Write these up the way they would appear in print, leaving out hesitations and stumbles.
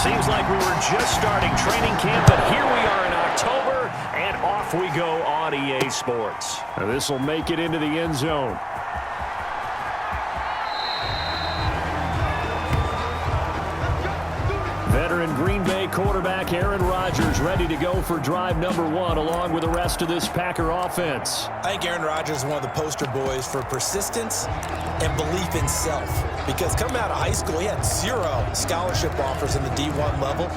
Seems like we were just starting training camp, but here we are in October, and off we go on EA Sports. This will make it into the end zone. Veteran Green Bay quarterback Aaron Rodgers ready to go for drive number 1 along with the rest of this Packer offense. I think Aaron Rodgers is one of the poster boys for persistence and belief in self. Because coming out of high school, he had 0 scholarship offers in the D1 level,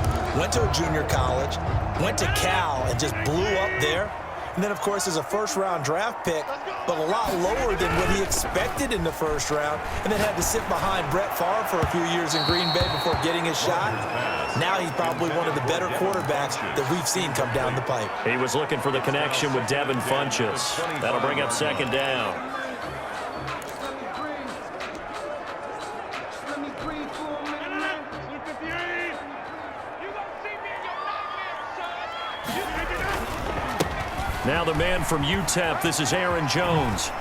went to a junior college, went to Cal and just blew up there. And then, of course, as a first-round draft pick, but a lot lower than what he expected in the first round, and then had to sit behind Brett Favre for a few years in Green Bay before getting his shot. Now he's probably one of the better quarterbacks that we've seen come down the pipe. He was looking for the connection with Devin Funchess. That'll bring up second down. Now the man from UTEP, this is Aaron Jones.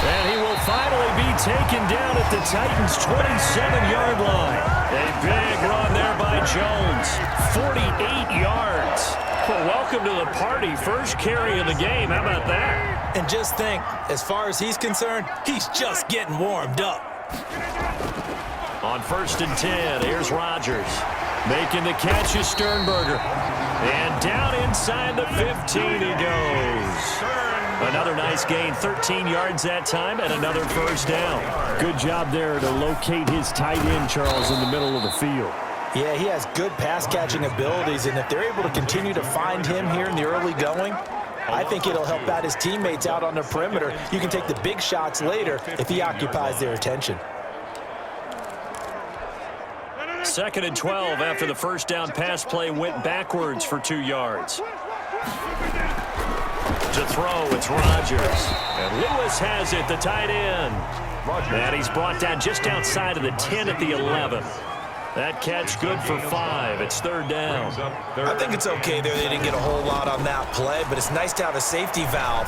And he will finally be taken down at the Titans' 27-yard line. A big run there by Jones. 48 yards. Well, welcome to the party. First carry of the game. How about that? And just think, as far as he's concerned, he's just getting warmed up. On 1st and 10, here's Rodgers. Making the catch is Sternberger. And down inside the 15 he goes. Another nice gain, 13 yards that time, and another first down. Good job there to locate his tight end, Charles, in the middle of the field. Yeah, he has good pass-catching abilities, and if they're able to continue to find him here in the early going, I think it'll help out his teammates out on the perimeter. You can take the big shots later if he occupies their attention. 2nd and 12 after the first down pass play went backwards for 2 yards. To throw, it's Rodgers. And Lewis has it, the tight end. And he's brought down just outside of the 10 at the 11. That catch good for 5. It's 3rd down. I think it's okay there. They didn't get a whole lot on that play, but it's nice to have a safety valve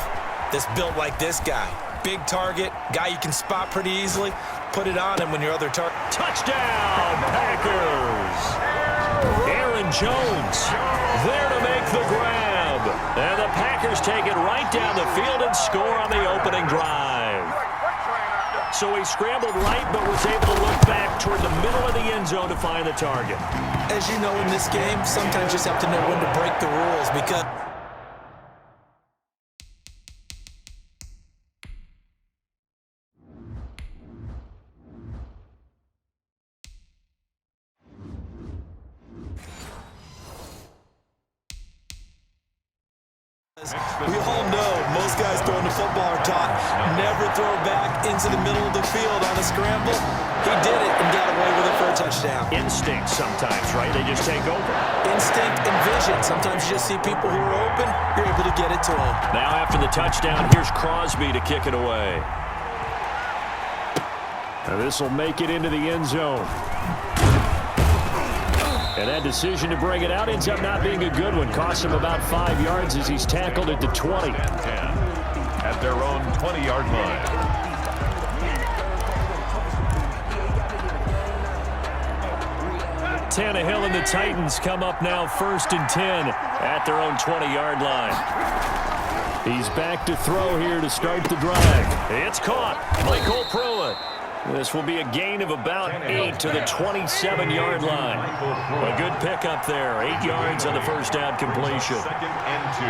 that's built like this guy. Big target, guy you can spot pretty easily. Put it on him when your other target. Touchdown, Packers! Aaron Jones there to make the grab. And the Packers take it right down the field and score on the opening drive. So he scrambled right but was able to look back toward the middle of the end zone to find the target. As you know in this game, sometimes you just have to know when to break the rules because we all know most guys throwing the football are taught never throw back into the middle of the field on a scramble. He did it and got away with it for a touchdown. Instinct sometimes, right? They just take over. Instinct and vision. Sometimes you just see people who are open, you're able to get it to them. Now after the touchdown, here's Crosby to kick it away. And this will make it into the end zone. And that decision to bring it out ends up not being a good one. Cost him about 5 yards as he's tackled at the 20. At their own 20-yard line. Tannehill and the Titans come up now 1st and 10 at their own 20-yard line. He's back to throw here to start the drive. It's caught. Michael Pruitt. This will be a gain of about 8 to the 27-yard line. A good pickup there. 8 yards on the first down completion. 2nd and 2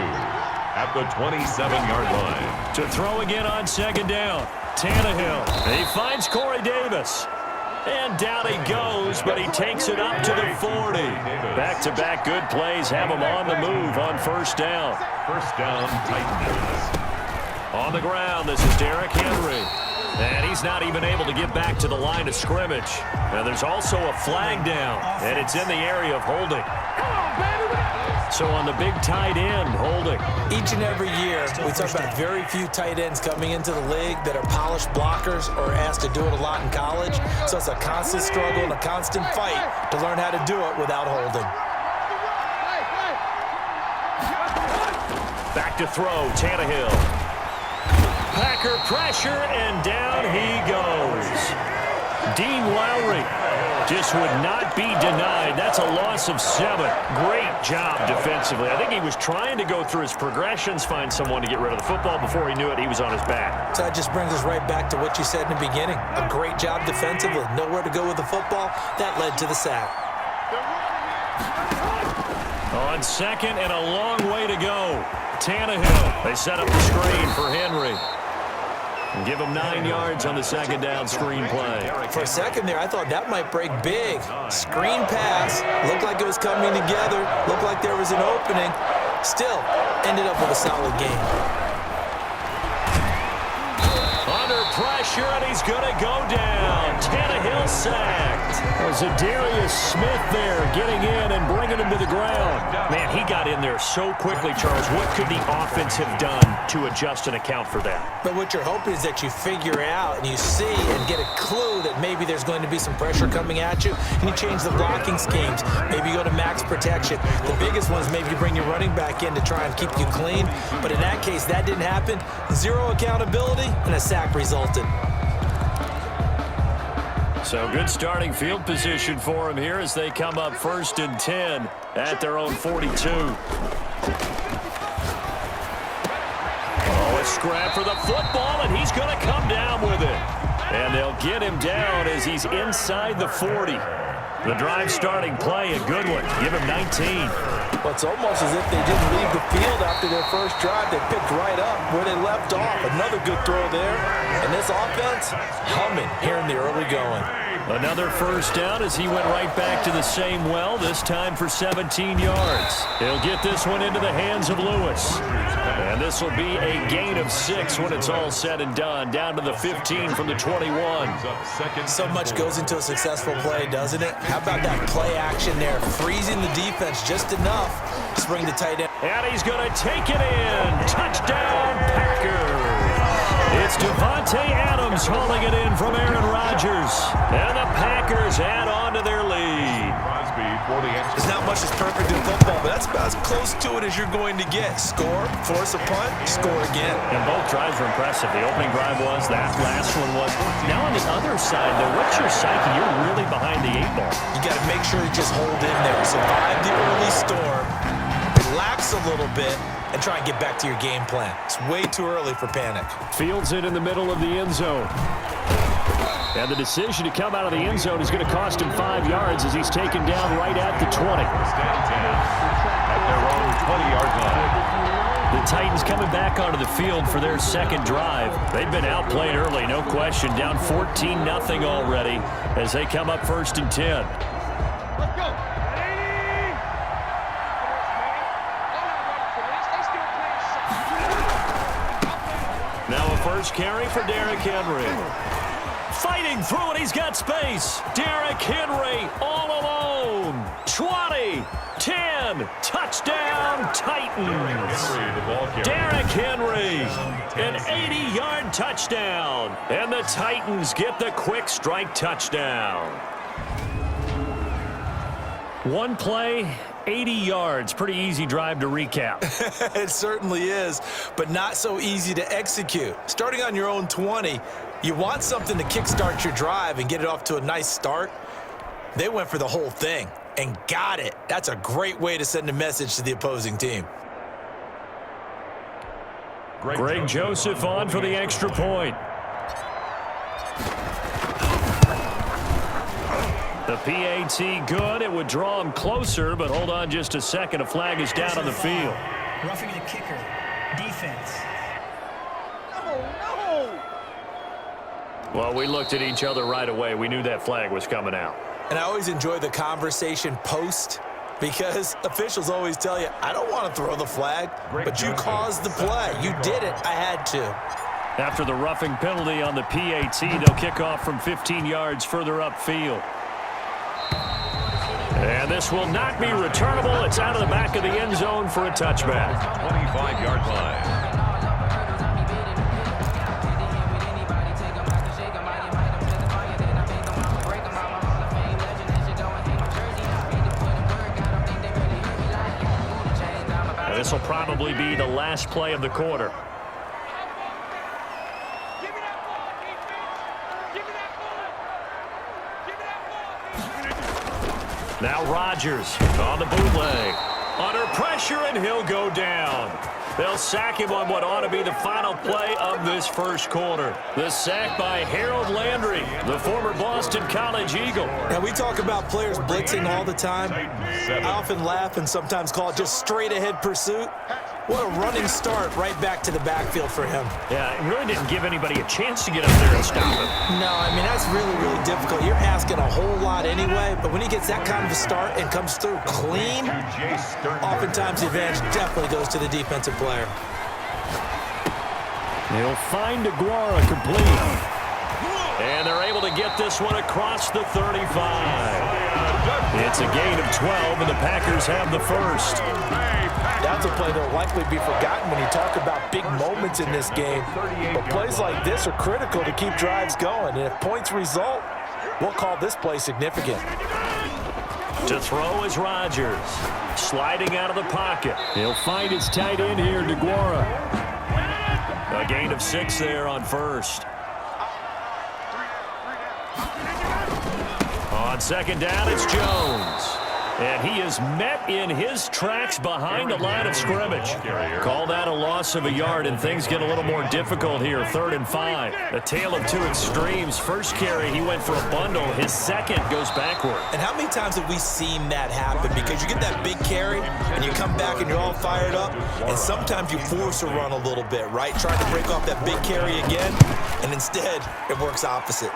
at the 27-yard line. To throw again on 2nd down. Tannehill. He finds Corey Davis. And down he goes, but he takes it up to the 40. Back-to-back good plays have him on the move on 1st down. 1st down, Titans. On the ground, this is Derrick Henry. And he's not even able to get back to the line of scrimmage. And there's also a flag down, and it's in the area of holding. So on the big tight end, holding. Each and every year, we talk about very few tight ends coming into the league that are polished blockers or asked to do it a lot in college. So it's a constant struggle and a constant fight to learn how to do it without holding. Back to throw, Tannehill. Packer pressure, and down he goes. Dean Lowry just would not be denied. That's a loss of 7. Great job defensively. I think he was trying to go through his progressions, find someone to get rid of the football. Before he knew it, he was on his back. So that just brings us right back to what you said in the beginning. A great job defensively. Nowhere to go with the football. That led to the sack. On second and a long way to go. Tannehill. They set up the screen for Henry. And give him 9 yards on the second down screen play. For a second there, I thought that might break big. Screen pass. Looked like it was coming together. Looked like there was an opening. Still, ended up with a solid game. Under pressure, and he's going to go down. Tannehill sacked. Zadarius Smith there getting in and bringing him to the ground. Man, he got in there so quickly, Charles. What could the offense have done to adjust and account for that? But what you're hoping is that you figure out and you see and get a clue that maybe there's going to be some pressure coming at you, and you change the blocking schemes. Maybe you go to max protection. The biggest one is maybe you bring your running back in to try and keep you clean. But in that case, that didn't happen. 0 accountability, and a sack resulted. So good starting field position for him here as they come up 1st and 10 at their own 42. Oh, a scrap for the football, and he's going to come down with it. And they'll get him down as he's inside the 40. The drive starting play, a good one. Give him 19. Well, it's almost as if they didn't leave the field after their first drive. They picked right up where they left off. Another good throw there. And this offense, humming here in the early going. Another first down as he went right back to the same well, this time for 17 yards. He'll get this one into the hands of Lewis. And this will be a gain of 6 when it's all said and done, down to the 15 from the 21. So much goes into a successful play, doesn't it? How about that play action there, freezing the defense just enough to bring the tight end. And he's going to take it in. Touchdown, Packers. It's Devontae Adams hauling it in from Aaron Rodgers. And the Packers add on to their lead. There's not much that's perfect in football, but that's about as close to it as you're going to get. Score, force a punt, score again. And both drives were impressive. The opening drive was, that last one was. Now on the other side, though, what's your psyche? You're really behind the 8 ball. You got to make sure you just hold in there. Survive the early storm, relax a little bit, and try and get back to your game plan. It's way too early for panic. Fields it in the middle of the end zone. And the decision to come out of the end zone is going to cost him 5 yards as he's taken down right at the 20. At their own 20-yard line. The Titans coming back onto the field for their second drive. They've been outplayed early, no question. Down 14-0 already as they come up 1st and 10. Let's go. Now a first carry for Derrick Henry. Fighting through it, he's got space. Derrick Henry all alone. 20, 10, touchdown Titans. Derrick Henry, an 80-yard touchdown. And the Titans get the quick strike touchdown. One play, 80 yards. Pretty easy drive to recap. It certainly is, but not so easy to execute. Starting on your own 20, you want something to kickstart your drive and get it off to a nice start. They went for the whole thing and got it. That's a great way to send a message to the opposing team. Greg Joseph on for the extra point. The PAT good. It would draw him closer, but hold on just a second. A flag is down on the field. Roughing the kicker. Defense. Well, we looked at each other right away. We knew that flag was coming out. And I always enjoy the conversation post because officials always tell you, I don't want to throw the flag, but you caused the play. You did it. I had to. After the roughing penalty on the PAT, they'll kick off from 15 yards further upfield. And this will not be returnable. It's out of the back of the end zone for a touchback. 25-yard line. This will probably be the last play of the quarter. Now Rodgers on the bootleg. Under pressure, and he'll go down. They'll sack him on what ought to be the final play of this first quarter. The sack by Harold Landry, the former Boston College Eagle. Now, we talk about players blitzing all the time. I often laugh and sometimes call it just straight-ahead pursuit. What a running start right back to the backfield for him. Yeah, it really didn't give anybody a chance to get up there and stop him. No, I mean, that's really, really difficult. You're asking a whole lot anyway, but when he gets that kind of a start and comes through clean, oftentimes the advantage definitely goes to the defensive player. He'll find DeGuara complete. And they're able to get this one across the 35. It's a gain of 12, and the Packers have the first. That's a play that will likely be forgotten when you talk about big moments in this game. But plays like this are critical to keep drives going. And if points result, we'll call this play significant. To throw is Rodgers. Sliding out of the pocket. He'll find his tight end here, DeGuara. A gain of 6 there on first. On second down, it's Jones. And he is met in his tracks behind the line of scrimmage. Call that a loss of a yard, and things get a little more difficult here. 3rd and 5. A tale of two extremes. First carry, he went for a bundle. His second goes backward. And how many times have we seen that happen? Because you get that big carry, and you come back and you're all fired up, and sometimes you force a run a little bit, right? Trying to break off that big carry again, and instead it works opposite.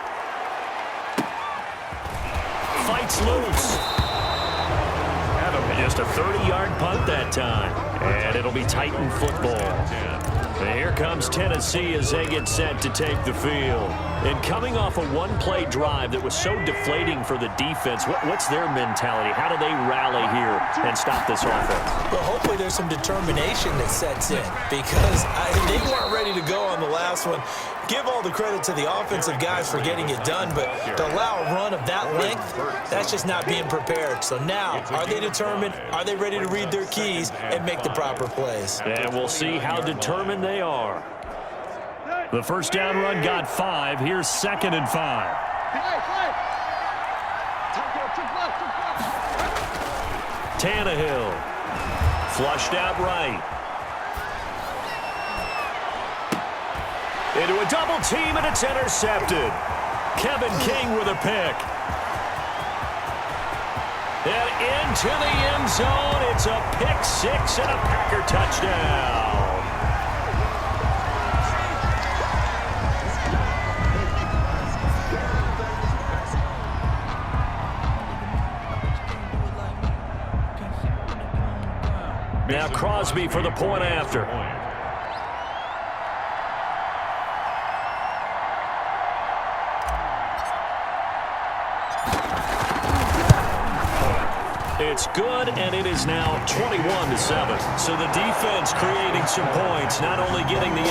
Fights loose. Just a 30-yard punt that time. And it'll be Titan football. And here comes Tennessee as they get set to take the field. And coming off a one-play drive that was so deflating for the defense, what's their mentality? How do they rally here and stop this offense? Well, hopefully there's some determination that sets in, because they weren't ready to go on the last one. Give all the credit to the offensive guys for getting it done, but to allow a run of that length, that's just not being prepared. So now, are they determined? Are they ready to read their keys and make the proper plays? And we'll see how determined they are. The first down run got 5. Here's 2nd and 5. Tannehill. Flushed out right. Into a double team, and it's intercepted. Kevin King with a pick. And into the end zone. It's a pick 6 and a Packer touchdown. Now Crosby for the point after. It's good, and it is now 21-7. So the defense creating some points, not only getting the